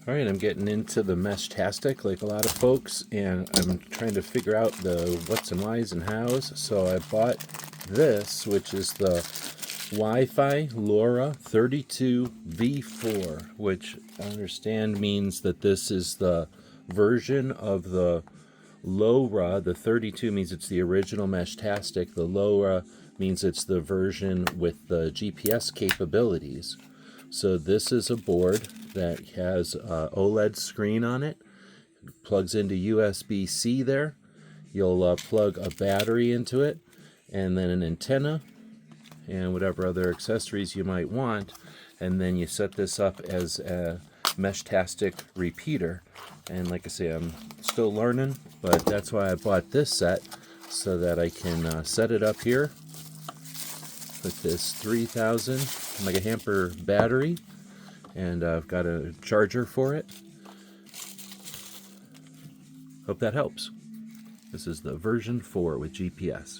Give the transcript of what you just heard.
Alright, I'm getting into the mesh-tastic like a lot of folks, and I'm trying to figure out the what's and whys and hows. So I bought this, which is the Wi-Fi LoRa 32 V4, which I understand means that this is the version of the LoRa. The 32 means it's the original mesh-tastic. The LoRa means it's the version with the GPS capabilities. So this is a board that has an OLED screen on it. It plugs into USB-C there. You'll plug a battery into it, and then an antenna, and whatever other accessories you might want. And then you set this up as a mesh-tastic repeater. And like I say, I'm still learning, but that's why I bought this set, so that I can set it up here with this 3000 milliampere battery, and I've got a charger for it. Hope that helps. This is the version 4 with GPS.